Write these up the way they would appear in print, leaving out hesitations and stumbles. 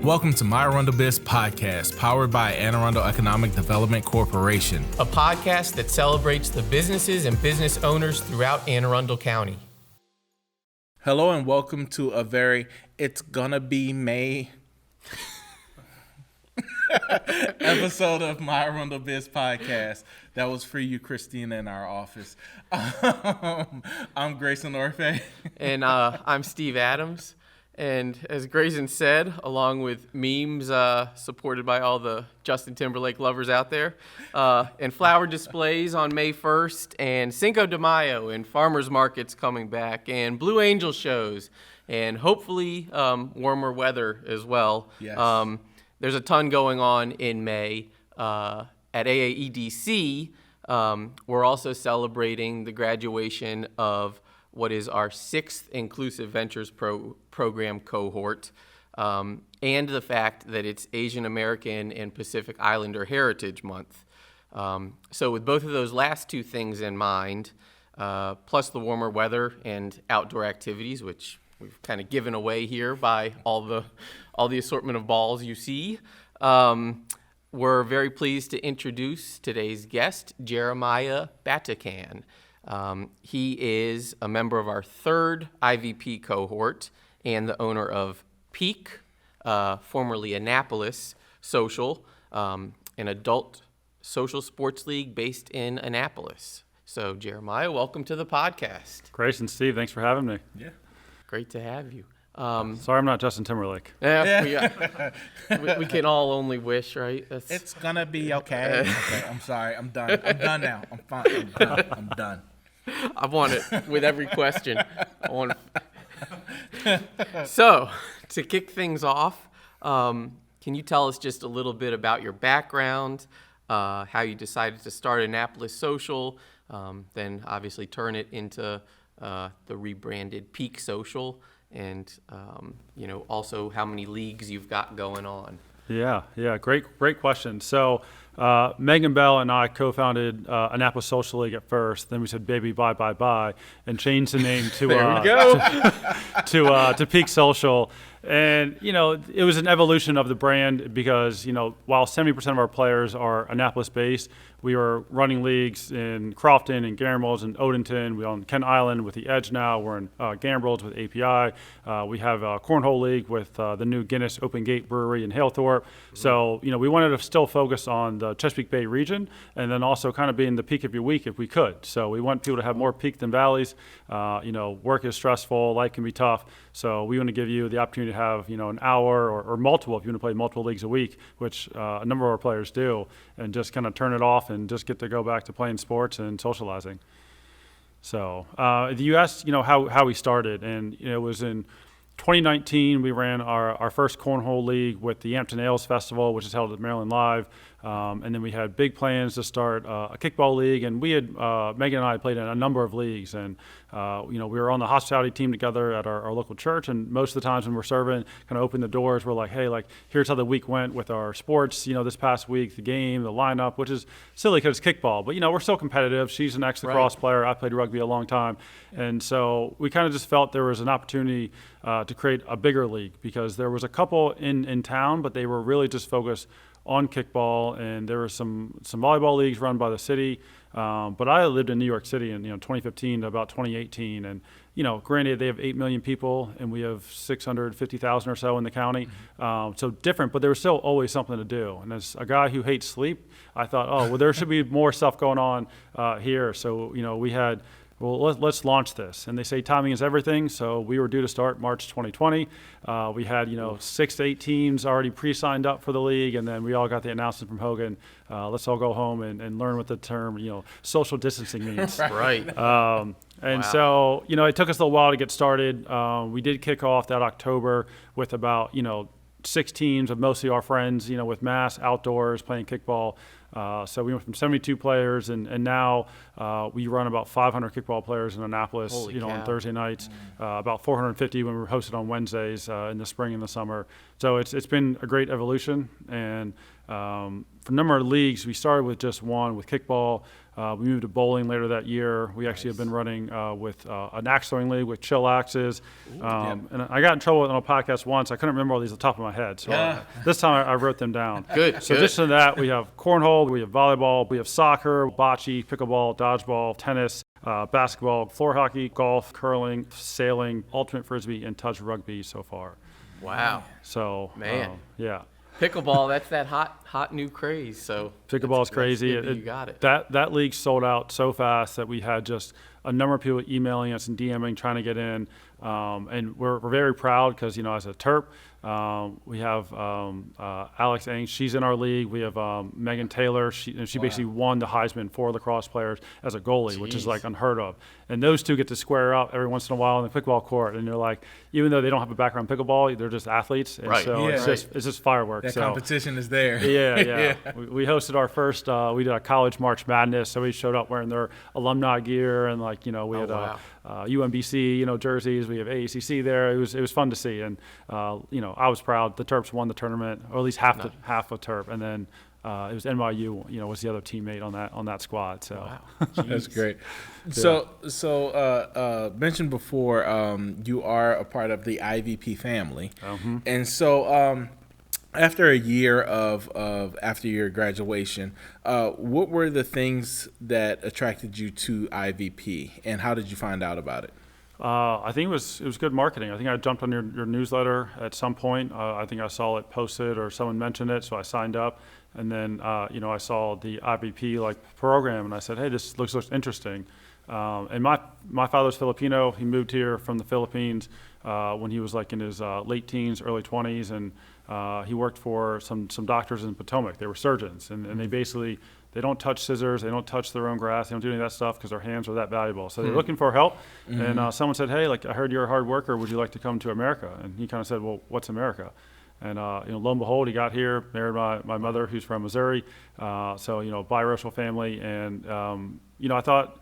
Welcome to my ArundelBiz podcast, powered by Anne Arundel Economic Development Corporation. A podcast that celebrates the businesses and business owners throughout Anne Arundel County. Hello and welcome to a very It's Gonna Be May episode of my ArundelBiz podcast. That was for you, Christina, in our office. I'm Grayson Orfe. And I'm Steve Adams. And as Grayson said, along with memes supported by all the Justin Timberlake lovers out there, and flower displays on May 1st, and Cinco de Mayo, and farmers markets coming back, and Blue Angel shows, and hopefully warmer weather as well. Yes. There's a ton going on in May. At AAEDC, we're also celebrating the graduation of what is our 6th Inclusive Ventures program cohort, and the fact that it's Asian American and Pacific Islander Heritage Month. So with both of those last two things in mind, plus the warmer weather and outdoor activities, which we've kind of given away here by all the assortment of balls you see, we're very pleased to introduce today's guest, Jeremiah Batucan. He is a member of our 3rd IVP cohort and the owner of Peake, formerly Annapolis Social, an adult social sports league based in Annapolis. So, Jeremiah, welcome to the podcast. Grayson, Steve, thanks for having me. Yeah. Great to have you. Sorry I'm not Justin Timberlake. Yeah. We can all only wish, right? It's gonna be okay. Okay, I'm sorry. I'm done. I'm done now. I'm fine. I'm done. I want it with every question. So, to kick things off, can you tell us just a little bit about your background, how you decided to start Annapolis Social, then obviously turn it into the rebranded Peake Social, and also how many leagues you've got going on? Yeah, great question. So Megan Bell and I co-founded Annapolis Social League at first. Then we said, "Baby, bye," and changed the name to there we go. to Peake Social. And it was an evolution of the brand because while 70% of our players are Annapolis-based, we were running leagues in Crofton and Gambrels and Odenton. We're on Kent Island with the Edge now. We're in Gambrels with API. We have a cornhole league with the new Guinness Open Gate Brewery in Halethorpe. So we wanted to still focus on the Chesapeake Bay region and then also kind of be in the peak of your week if we could. So we want people to have more peak than valleys. Work is stressful, life can be tough. So we want to give you the opportunity to have an hour or multiple if you want to play multiple leagues a week, which a number of our players do, and just kind of turn it off and just get to go back to playing sports and socializing. So you asked how we started, and it was in 2019 we ran our first cornhole league with the Hampton Ales Festival, which is held at Maryland Live. And then we had big plans to start a kickball league, and we had Megan and I played in a number of leagues, and we were on the hospitality team together at our local church, and most of the times when we're serving, kind of open the doors, we're like, hey, here's how the week went with our sports, this past week, the game, the lineup, which is silly because it's kickball, but we're still competitive. She's an ex-lacrosse player. I played rugby a long time, and so we kind of just felt there was an opportunity to create a bigger league because there was a couple in town, but they were really just focused on kickball, and there were some volleyball leagues run by the city. But I lived in New York City in 2015 to about 2018, and granted they have 8 million people, and we have 650,000 or so in the county. So different, but there was still always something to do. And as a guy who hates sleep, I thought, there should be more stuff going on here. So we had. Well, let's launch this. And they say timing is everything, so we were due to start March 2020. We had, 6 to 8 teams already pre-signed up for the league, and then we all got the announcement from Hogan, let's all go home and learn what the term, social distancing means. Right. So, it took us a little while to get started. We did kick off that October with about, 6 teams of mostly our friends, with mass outdoors playing kickball. So we went from 72 players, and now we run about 500 kickball players in Annapolis, Holy on cow. Thursday nights, about 450 when we were hosted on Wednesdays in the spring and the summer. So it's been a great evolution. And for a number of leagues, we started with just one, with kickball. We moved to bowling later that year. We actually have been running with an axe throwing league with chill axes. And I got in trouble on a podcast once. I couldn't remember all these at the top of my head. So this time I wrote them down. Good. So addition to that, we have cornhole, we have volleyball, we have soccer, bocce, pickleball, dodgeball, tennis, basketball, floor hockey, golf, curling, sailing, ultimate frisbee, and touch rugby so far. Wow. So, Man. yeah. Pickleball, that's that hot new craze. So Pickleball is crazy. That's good that you got it. That league sold out so fast that we had just a number of people emailing us and DMing trying to get in. And we're very proud because, as a Terp, we have Alex Eng, she's in our league. We have Megan Taylor. She basically won the Heisman for lacrosse players as a goalie, which is like unheard of. And those two get to square up every once in a while in the pickleball court. And they're like, even though they don't have a background in pickleball, they're just athletes. And Right. so it's just fireworks. That competition is there. Yeah. We hosted our first, we did a college March Madness. So we showed up wearing their alumni gear and we had wow. UMBC, jerseys. We have AACC there. It was fun to see. And, I was proud. The Terps won the tournament, or at least half of Terp. And then it was NYU, was the other teammate on that squad. So Wow. That's great. So mentioned before, you are a part of the IVP family, and so after a year of after your graduation, what were the things that attracted you to IVP, and how did you find out about it? I think it was good marketing. I think I jumped on your newsletter at some point. I think I saw it posted or someone mentioned it, so I signed up. And then, I saw the IVP program, and I said, hey, this looks interesting. And my father's Filipino. He moved here from the Philippines when he was in his late teens, early 20s, and he worked for some doctors in Potomac. They were surgeons, and they basically, they don't touch scissors, they don't touch their own grass, they don't do any of that stuff because their hands are that valuable. So they're looking for help, and someone said, hey, I heard you're a hard worker, would you like to come to America? And he kind of said, well, what's America? And lo and behold, he got here, married my mother, who's from Missouri, so biracial family, and I thought,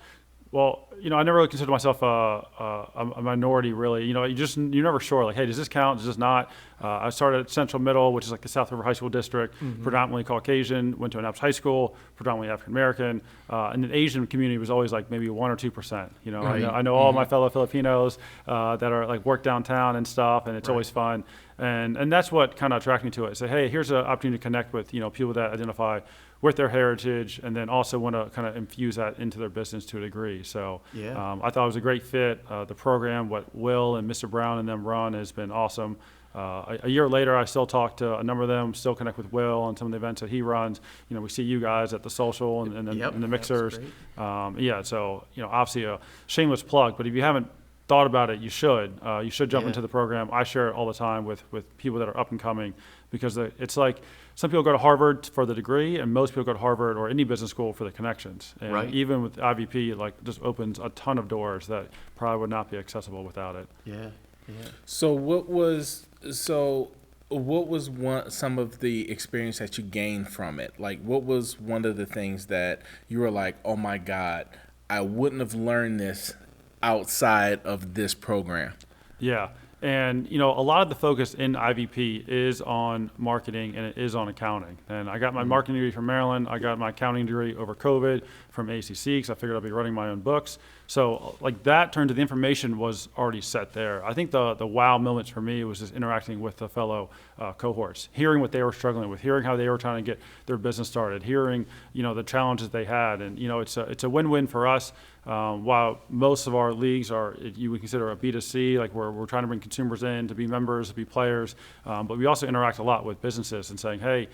well, I never really considered myself a minority, really. You're never sure, hey, does this count? Does this not? I started at Central Middle, which is the South River High School district, predominantly Caucasian, went to Annapolis High School, predominantly African American, and the Asian community was always maybe 1 or 2%. I know all my fellow Filipinos that are work downtown and stuff, and it's always fun. And that's what kind of attracted me to it. Say, hey, here's an opportunity to connect with people that identify with their heritage, and then also want to kind of infuse that into their business to a degree. So I thought it was a great fit. The program, what Will and Mr. Brown and them run, has been awesome. A year later, I still talk to a number of them, still connect with Will on some of the events that he runs. We see you guys at the social and the mixers. So obviously a shameless plug, but if you haven't thought about it, you should. You should jump into the program. I share it all the time with people that are up and coming, because it's some people go to Harvard for the degree, and most people go to Harvard or any business school for the connections. And even with IVP, just opens a ton of doors that probably would not be accessible without it. Yeah. So what was some of the experience that you gained from it? What was one of the things that you were like, oh my God, I wouldn't have learned this outside of this program? Yeah. And, a lot of the focus in IVP is on marketing, and it is on accounting. And I got my marketing degree from Maryland. I got my accounting degree over COVID from ACC because I figured I'd be running my own books. So that turned to the information was already set there. I think the wow moments for me was just interacting with the fellow cohorts, hearing what they were struggling with, hearing how they were trying to get their business started, hearing, the challenges they had. And, it's a win-win for us. While most of our leagues you would consider a B2C, we're trying to bring consumers in to be members, to be players, but we also interact a lot with businesses and saying, hey,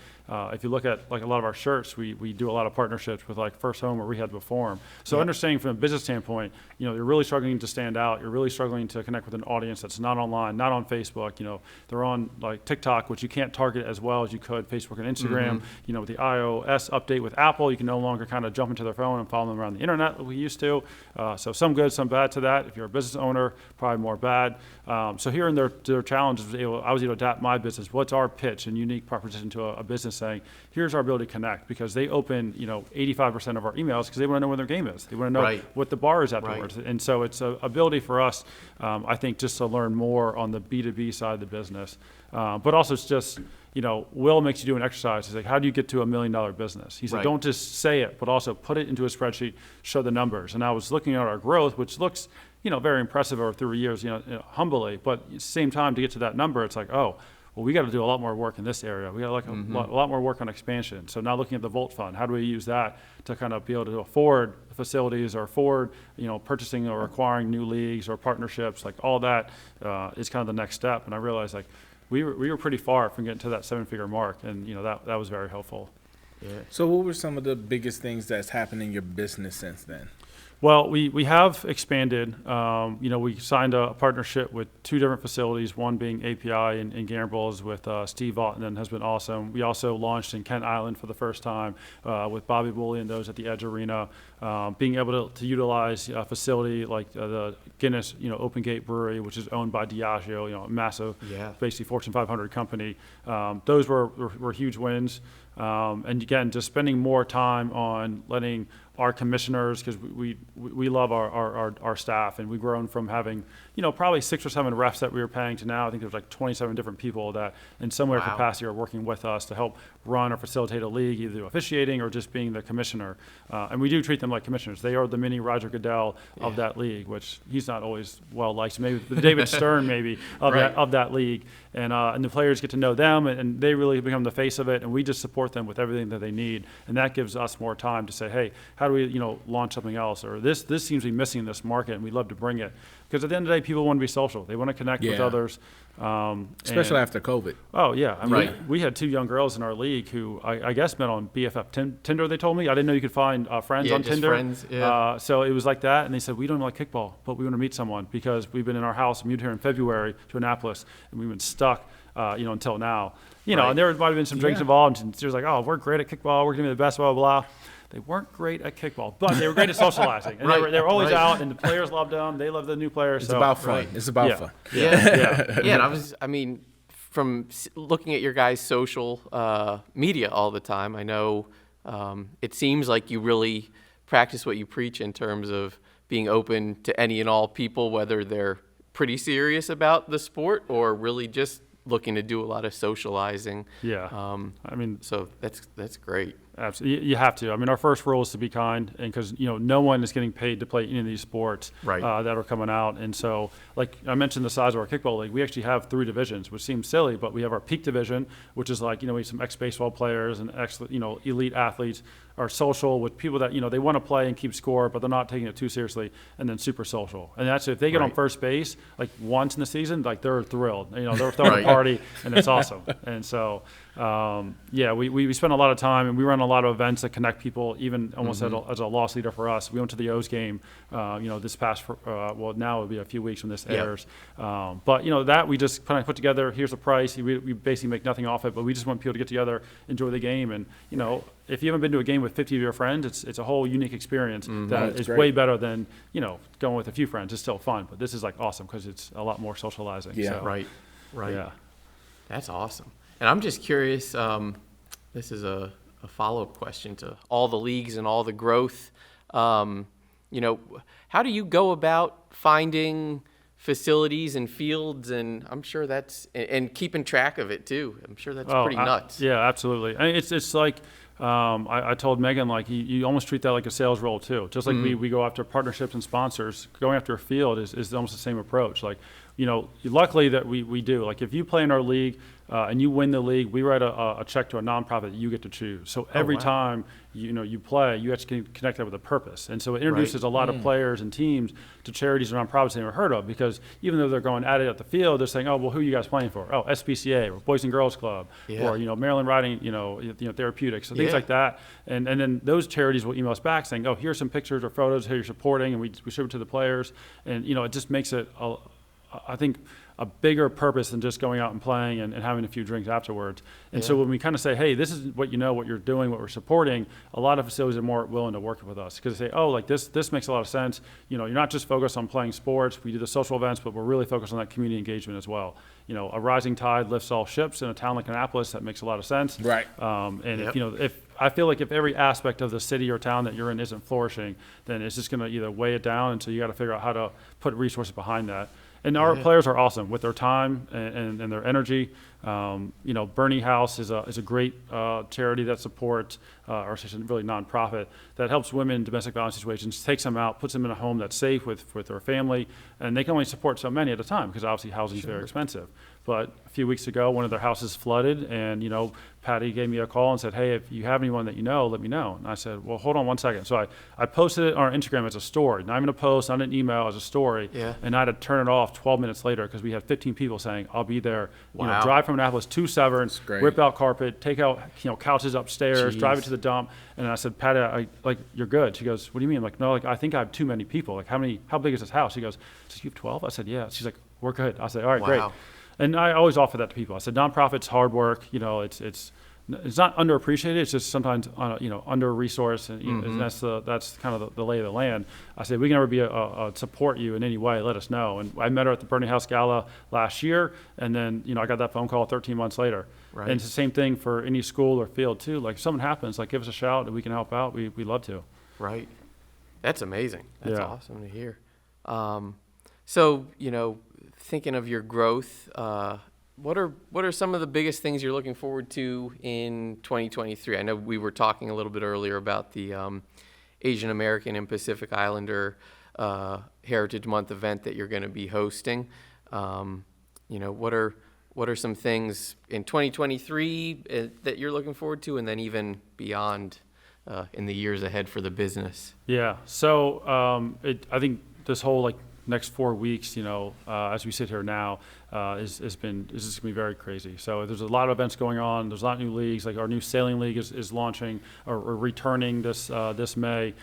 if you look at a lot of our shirts, we do a lot of partnerships with First Home or Rehab Reform. So understanding from a business standpoint, you're really struggling to stand out. You're really struggling to connect with an audience that's not online, not on Facebook. They're on TikTok, which you can't target as well as you could Facebook and Instagram. With the iOS update with Apple, you can no longer kind of jump into their phone and follow them around the internet like we used to. too. So some good, some bad to that. If you're a business owner, probably more bad. So hearing their challenges, I was able to adapt my business. What's our pitch and unique proposition to a business saying, here's our ability to connect, because they open 85% of our emails because they want to know where their game is. They want to know what the bar is afterwards. Right. And so it's an ability for us, I think, just to learn more on the B2B side of the business. But also it's just, Will makes you do an exercise. He's like, how do you get to $1 million business? He said, don't just say it, but also put it into a spreadsheet, show the numbers. And I was looking at our growth, which looks, very impressive over 3 years, humbly. But at the same time, to get to that number, it's like, well, we got to do a lot more work in this area. We got a lot more work on expansion. So now looking at the Volt Fund, how do we use that to kind of be able to afford facilities or afford, purchasing or acquiring new leagues or partnerships? Like all that is kind of the next step. And I realized we were pretty far from getting to that 7-figure mark, and that was very helpful. Yeah. So what were some of the biggest things that's happened in your business since then? Well, we have expanded. We signed a partnership with 2 different facilities, one being AAPI in Gambles with Steve Alton, and has been awesome. We also launched in Kent Island for the first time with Bobby Woolley and those at the Edge Arena. Being able to utilize a facility like the Guinness, Open Gate Brewery, which is owned by Diageo, a massive, basically Fortune 500 company. Those were huge wins. And again, just spending more time on letting our commissioners, because we love our staff, and we've grown from having probably 6 or 7 refs that we were paying to now I think there's like 27 different people that in some way or capacity are working with us to help run or facilitate a league, either officiating or just being the commissioner. And we do treat them like commissioners. They are the mini Roger Goodell of that league, which he's not always well liked. So maybe the David Stern maybe of that league. And the players get to know them, and they really become the face of it, and we just support them with everything that they need. And that gives us more time to say, hey, how do we launch something else? Or this seems to be missing in this market, and we'd love to bring it. Because at the end of the day, people want to be social. They want to connect with others. Especially after COVID. Oh, yeah. I mean, we had 2 young girls in our league who I guess met on BFF Tinder, they told me. I didn't know you could find friends on Tinder. Friends, so it was like that. And they said, we don't like kickball, but we want to meet someone because we've been in our house, moved here in February to Annapolis, and we've been stuck, until now. And there might have been some drinks involved. And she was like, oh, we're great at kickball. We're going to be the best, blah, blah, blah. They weren't great at kickball, but they were great at socializing. And they were always out, and the players loved them. They loved the new players. It's about fun. It's about fun. And I mean, from looking at your guys' social media all the time, I know it seems like you really practice what you preach in terms of being open to any and all people, whether they're pretty serious about the sport or really just looking to do a lot of socializing. So that's great. Absolutely, you have to. I mean, our first rule is to be kind, and because no one is getting paid to play any of these sports that are coming out. And so, like I mentioned, the size of our kickball league, we actually have 3 divisions, which seems silly, but we have our Peake division, which is like we have some ex-baseball players and elite athletes. Our social with people that they want to play and keep score, but they're not taking it too seriously. And then super social, and that's if they get on first base like once in the season, like they're thrilled. They're throwing a party, and it's awesome. And so. We spend a lot of time, and we run a lot of events that connect people, even almost as a loss leader for us. We went to the O's game, this past, now it'll be a few weeks when this airs. But that we just kind of put together, here's the price. We basically make nothing off it, but we just want people to get together, enjoy the game. And, if you haven't been to a game with 50 of your friends, it's a whole unique experience that is way better than, going with a few friends. It's still fun, but this is like awesome because it's a lot more socializing. Yeah, so, right. Yeah. That's awesome. And I'm just curious, this is a follow-up question to all the leagues and all the growth. How do you go about finding facilities and fields? And I'm sure and keeping track of it too. I'm sure that's pretty nuts. Yeah, absolutely. I mean, it's like, I told Megan, like, you almost treat that like a sales role too. Just like we go after partnerships and sponsors, going after a field is almost the same approach. Like, luckily that we do. Like, if you play in our league, and you win the league, we write a check to a nonprofit that you get to choose. So every time you play, you actually connect that with a purpose. And so it introduces a lot of players and teams to charities or nonprofits they never heard of, because even though they're going at it at the field, they're saying, oh, well, who are you guys playing for? Oh, SPCA or Boys and Girls Club or Maryland Riding, Therapeutics, so things like that. And then those charities will email us back saying, oh, here's some pictures or photos, here you're supporting, and we ship it to the players. And it just makes it I think a bigger purpose than just going out and playing and having a few drinks afterwards. And so when we kind of say, hey, this is what what you're doing, what we're supporting, a lot of facilities are more willing to work with us because they say, oh, like this makes a lot of sense. You're not just focused on playing sports. We do the social events, but we're really focused on that community engagement as well. A rising tide lifts all ships in a town like Annapolis. That makes a lot of sense. Right. If I feel like if every aspect of the city or town that you're in isn't flourishing, then it's just going to either weigh it down. And so you got to figure out how to put resources behind that. And our players are awesome with their time and their energy. Bernie House is a great charity that supports, or really nonprofit, that helps women in domestic violence situations, takes them out, puts them in a home that's safe with their family, and they can only support so many at a time because obviously housing is very expensive. But a few weeks ago, one of their houses flooded, and Patty gave me a call and said, hey, if you have anyone that you know, let me know. And I said, well, hold on one second. So I posted it on our Instagram as a story, not even a post, not an email, as a story. Yeah. And I had to turn it off 12 minutes later because we had 15 people saying, I'll be there. Wow. Drive from Annapolis to Severn, rip out carpet, take out couches upstairs, drive it to the dump. And I said, Patty, you're good. She goes, what do you mean? I'm like, no, I think I have too many people. How big is this house? She goes, so you have 12? I said, yeah. She's like, we're good. I said, all right, great. And I always offer that to people. I said, nonprofits, hard work. It's not underappreciated. It's just sometimes under resourced, and that's kind of the lay of the land. I said, we can ever be a support you in any way. Let us know. And I met her at the Bernie House Gala last year, and then I got that phone call 13 months later. Right. And it's the same thing for any school or field too. Like if something happens, give us a shout and we can help out. We'd love to. Right. That's amazing. That's Yeah. awesome to hear. So thinking of your growth, what are some of the biggest things you're looking forward to in 2023? I know we were talking a little bit earlier about the Asian American and Pacific Islander Heritage Month event that you're going to be hosting. What are some things in 2023 that you're looking forward to, and then even beyond in the years ahead for the business? Yeah. So I think this whole next 4 weeks, as we sit here now, is just going to be very crazy. So there's a lot of events going on. There's a lot of new leagues. Like our new sailing league is launching or returning this May.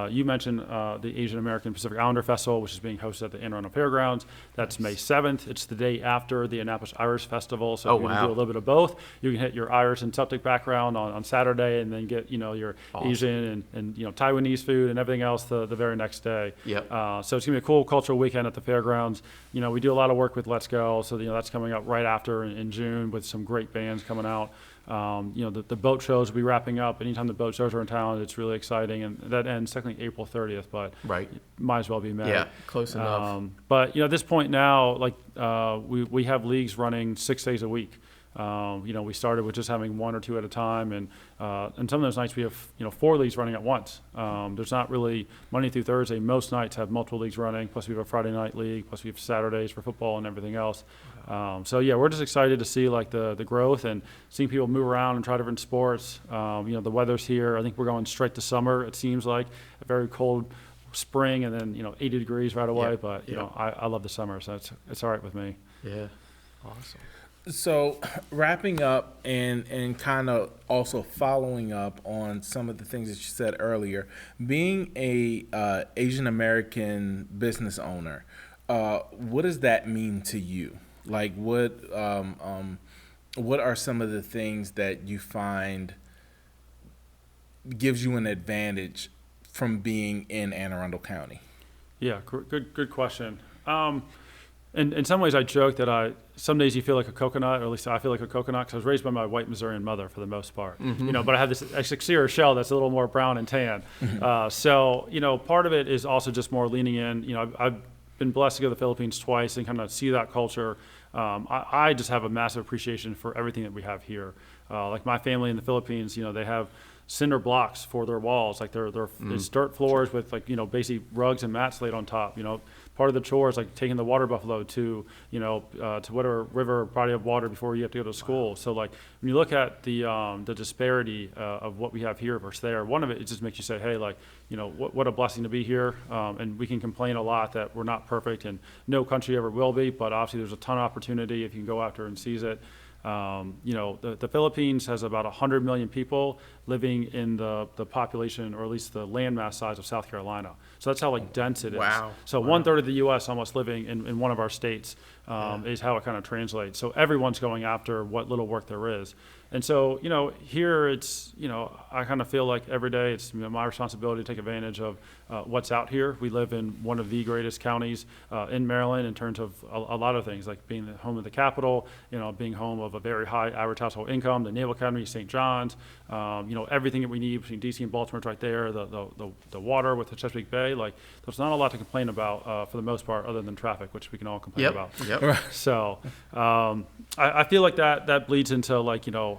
You mentioned the Asian American Pacific Islander Festival, which is being hosted at the Arundel Fairgrounds. That's May 7th. It's the day after the Annapolis Irish Festival. So you can do a little bit of both. You can hit your Irish and Celtic background on Saturday, and then get your Asian and Taiwanese food and everything else the very next day. Yep. So it's gonna be a cool cultural weekend at the fairgrounds. We do a lot of work with Let's Go, so that's coming up right after in June with some great bands coming out. The boat shows will be wrapping up. Anytime the boat shows are in town, it's really exciting, and that ends technically April 30th, but right. Might as well be May. Yeah, close enough. But at this point now, we have leagues running 6 days a week. We started with just having one or two at a time, and some of those nights we have 4 leagues running at once. There's not really Monday through Thursday. Most nights have multiple leagues running. Plus we have a Friday night league. Plus we have Saturdays for football and everything else. We're just excited to see the growth and seeing people move around and try different sports. The weather's here. I think we're going straight to summer. It seems like a very cold spring and then 80 degrees right away. But I love the summer, so it's all right with me. Yeah, awesome. So wrapping up and kind of also following up on some of the things that you said earlier, being a Asian American business owner, what does that mean to you? What are some of the things that you find gives you an advantage from being in Anne Arundel County? Yeah, good question. In some ways, I joke that some days you feel like a coconut, or at least I feel like a coconut, because I was raised by my white Missourian mother for the most part. But I have this exterior shell that's a little more brown and tan. Part of it is also just more leaning in. I've been blessed to go to the Philippines twice and kind of see that culture. I just have a massive appreciation for everything that we have here. My family in the Philippines, they have cinder blocks for their walls. It's dirt floors with basic rugs and mats laid on top. Part of the chore is taking the water buffalo to whatever river or body of water before you have to go to school. Wow. So when you look at the disparity of what we have here versus there, one of it just makes you say, hey, what a blessing to be here. And we can complain a lot that we're not perfect, and no country ever will be, but obviously there's a ton of opportunity if you can go after and seize it. The Philippines has about 100 million people living in the population, or at least the landmass size of South Carolina. So that's how dense it is. Wow. So 1/3 of the U.S. almost living in one of our states. is how it kind of translates. So everyone's going after what little work there is. And so, here it's, I kind of feel like every day it's my responsibility to take advantage of what's out here. We live in one of the greatest counties in Maryland in terms of a lot of things, like being the home of the Capitol, being home of a very high average household income, the Naval Academy, St. John's, everything that we need between DC and Baltimore's right there, the water with the Chesapeake Bay. Like, there's not a lot to complain about for the most part, other than traffic, which we can all complain about. Yep. So I feel like that bleeds into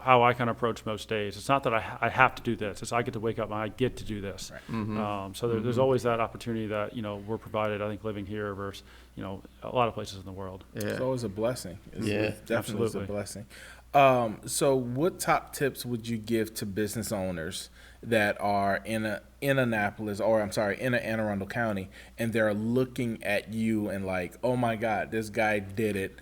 how I kind of approach most days. It's not that I have to do this. It's I get to wake up and I get to do this. Right. So there's always that opportunity that we're provided, I think, living here versus a lot of places in the world. Yeah. It's always a blessing. It's definitely a blessing. So what top tips would you give to business owners that are in Annapolis, or I'm sorry, in Anne Arundel County, and they're looking at you and like, oh my God, this guy did it.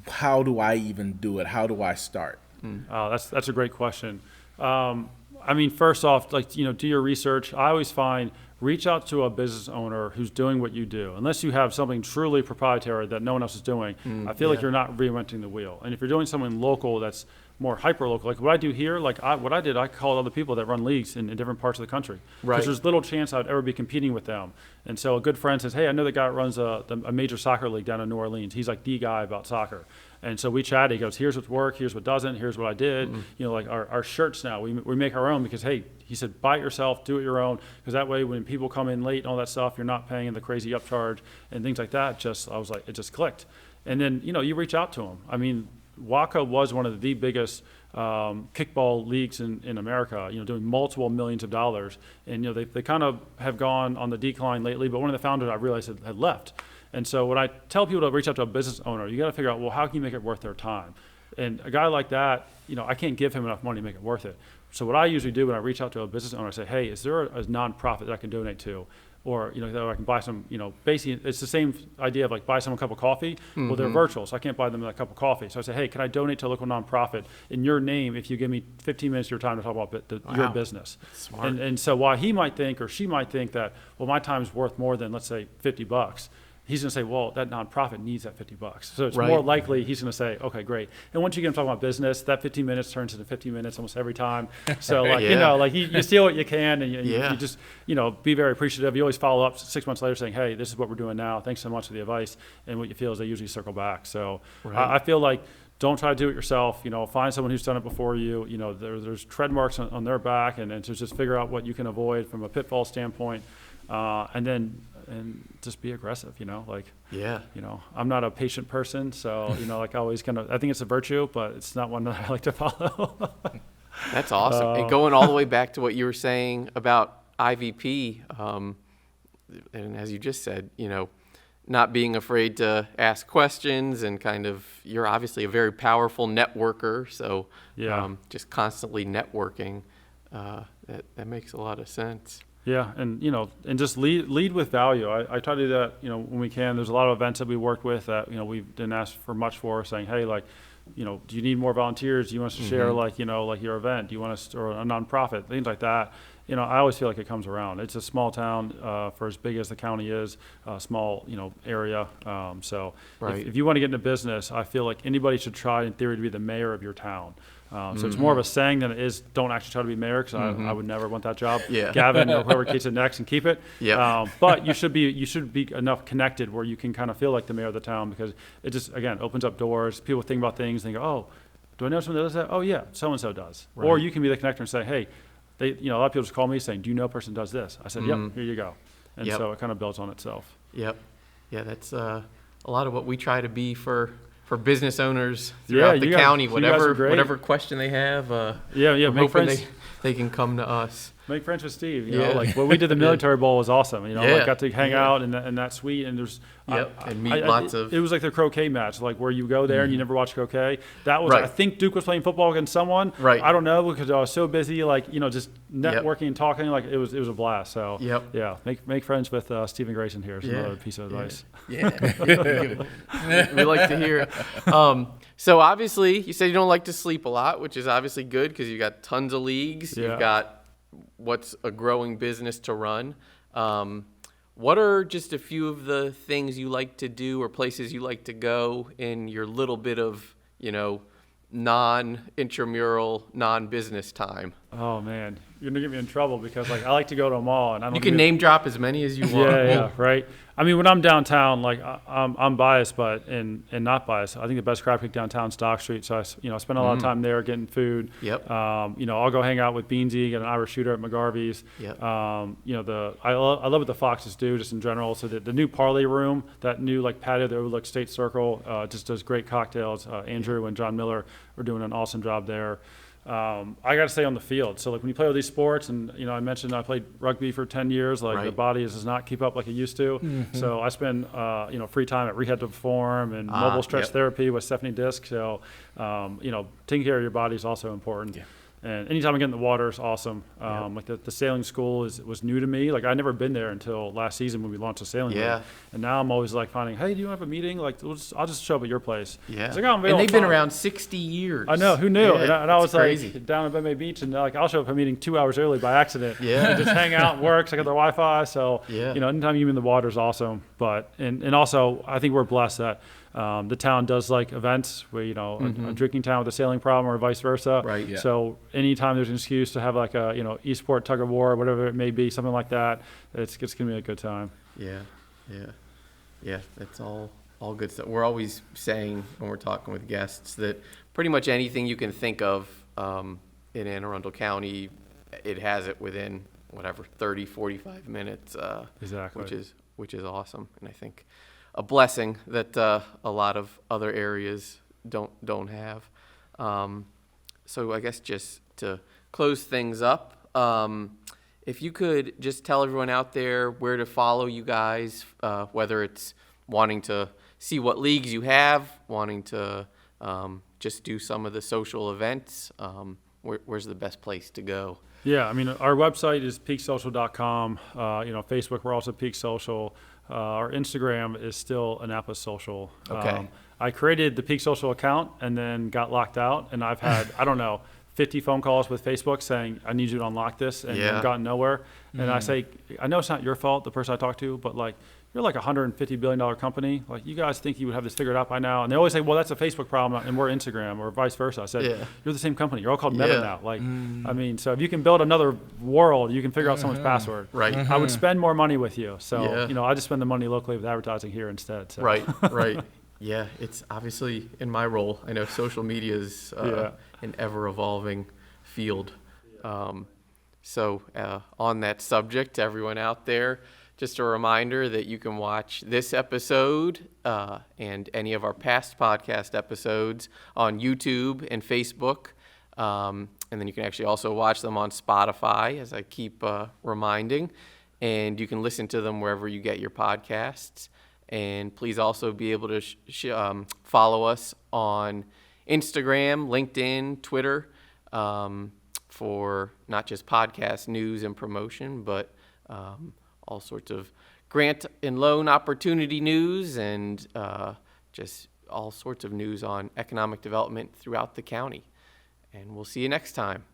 How do I even do it? How do I start? That's a great question. First off, do your research. I always find reach out to a business owner who's doing what you do. Unless you have something truly proprietary that no one else is doing, I feel like you're not reinventing the wheel. And if you're doing something local that's more hyper-local, like what I do here, I called other people that run leagues in different parts of the country. Right. Because there's little chance I'd ever be competing with them. And so a good friend says, hey, I know the guy that runs a major soccer league down in New Orleans. He's like the guy about soccer. And so we chatted. He goes, here's what's worked, here's what doesn't, here's what I did. Our shirts now, we make our own because, hey, he said, buy it yourself, do it your own, because that way when people come in late and all that stuff, you're not paying the crazy upcharge and things like that. I was like, it just clicked. And then, you reach out to him. WACA was one of the biggest kickball leagues in America, doing multiple millions of dollars. And, they kind of have gone on the decline lately, but one of the founders I realized had left. And so when I tell people to reach out to a business owner, you got to figure out, well, how can you make it worth their time? And a guy like that, I can't give him enough money to make it worth it. So what I usually do when I reach out to a business owner, I say, hey, is there a nonprofit that I can donate to? Or, that I can buy some, basically it's the same idea of like buy someone a cup of coffee. Well, they're virtual, so I can't buy them a cup of coffee. So I say, hey, can I donate to a local nonprofit in your name if you give me 15 minutes of your time to talk about your business? Smart. And so while he might think or she might think that, well, my time is worth more than, let's say, $50, he's going to say, well, that nonprofit needs that $50. So it's more likely he's going to say, okay, great. And once you get him talking about business, that 15 minutes turns into 15 minutes almost every time. So you steal what you can, and you just, be very appreciative. You always follow up 6 months later saying, hey, this is what we're doing now. Thanks so much for the advice. And what you feel is they usually circle back. So I feel like don't try to do it yourself. Find someone who's done it before you. There's tread marks on their back, and to just figure out what you can avoid from a pitfall standpoint. And just be aggressive, I'm not a patient person, so, I always I think it's a virtue, but it's not one that I like to follow. That's awesome. And going all the way back to what you were saying about IVP, and as you just said, not being afraid to ask questions and you're obviously a very powerful networker, so just constantly networking, that makes a lot of sense. Yeah, and and just lead with value. I try to do that, when we can. There's a lot of events that we worked with that, we didn't ask for much for, saying, hey, do you need more volunteers? Do you want us to share your event? Do you want us, or a nonprofit, things like that. I always feel like it comes around. It's a small town for as big as the county is, a small, area. If you want to get into business, I feel like anybody should try, in theory, to be the mayor of your town. So it's more of a saying than it is don't actually try to be mayor, because I would never want that job. Yeah. Gavin or whoever takes it next and keep it. Yep. But you should be enough connected where you can kind of feel like the mayor of the town, because it just, again, opens up doors. People think about things and they go, oh, do I know someone that does that? Oh, yeah, so-and-so does. Right. Or you can be the connector and say, hey, a lot of people just call me saying, do you know a person that does this? I said, yep, here you go. And so it kind of builds on itself. Yep. Yeah, that's a lot of what we try to be for business owners throughout the county. Whatever question they have, make friends. They can come to us. Make friends with Steve. You know, like what we did the Military Bowl was awesome. You know, like got to hang out in that suite, and there's and meet lots of. It was like the croquet match, like where you go there and you never watch croquet. That was I think Duke was playing football against someone. Right. I don't know because I was so busy, like just networking and talking. Like it was a blast. So make friends with Stephen Grayson here. Is another piece of advice. Yeah, we like to hear it. So obviously, you said you don't like to sleep a lot, which is obviously good because you got tons of leagues. You've got what's a growing business to run. what are just a few of the things you like to do or places you like to go in your little bit of, non-intramural, non-business time? Oh man, you're gonna get me in trouble because I like to go to a mall and I don't. You can name drop as many as you want. Yeah, right. I mean, when I'm downtown, I'm biased, but and not biased. I think the best crab cake downtown is Dock Street. So I spend a lot of time there getting food. Yep. I'll go hang out with Beansy, get an Irish shooter at McGarvey's. Yep. I love what the Foxes do just in general. So the new Parley Room, that new patio that overlooks State Circle, just does great cocktails. Andrew and John Miller are doing an awesome job there. I got to stay on the field. So when you play with these sports, and I mentioned I played rugby for 10 years. The body does not keep up like it used to. Mm-hmm. So I spend free time at Rehab to Perform and mobile stretch therapy with Stephanie Disc. So taking care of your body is also important. Yeah. And anytime I get in the water is awesome. The sailing school was new to me. I'd never been there until last season when we launched the sailing league. And now I'm always finding, hey, do you have a meeting? I'll just show up at your place. Yeah. And they've been around 60 years. I know, who knew? Yeah, and I was crazy. Down at Beme Beach, and I'll show up at a meeting 2 hours early by accident. Yeah. And just hang out, work. I got their Wi-Fi. So anytime you're in the water is awesome. But and also I think we're blessed that the town does events where a drinking town with a sailing problem or vice versa. Right. Yeah. So anytime there's an excuse to have e-sport tug of war, whatever it may be, something like that, it's gonna be a good time. Yeah. That's all good stuff. We're always saying when we're talking with guests that pretty much anything you can think of in Anne Arundel County, it has it within 30, 45 minutes. Exactly. Which is awesome, and I think a blessing that a lot of other areas don't have. So I guess just to close things up, if you could just tell everyone out there where to follow you guys, whether it's wanting to see what leagues you have, wanting to just do some of the social events, where's the best place to go? Yeah, I mean, our website is peakesocial.com. Facebook, we're also Peake Social. Our Instagram is still Annapolis Social. Okay. I created the Peake Social account and then got locked out, and I've had 50 phone calls with Facebook saying I need you to unlock this, and I've gotten nowhere. And I say, I know it's not your fault, the person I talk to, but you're a $150 billion company. You guys think you would have this figured out by now. And they always say, well, that's a Facebook problem and we're Instagram, or vice versa. I said, you're the same company. You're all called Meta now. I mean, so if you can build another world, you can figure out someone's password. Right. I would spend more money with you. So, I just spend the money locally with advertising here instead. So. Right. Yeah, it's obviously in my role. I know social media is an ever-evolving field. So on that subject, everyone out there, just a reminder that you can watch this episode and any of our past podcast episodes on YouTube and Facebook. And then you can actually also watch them on Spotify, as I keep reminding. And you can listen to them wherever you get your podcasts. And please also be able to follow us on Instagram, LinkedIn, Twitter, for not just podcast news and promotion, but all sorts of grant and loan opportunity news and just all sorts of news on economic development throughout the county. And we'll see you next time.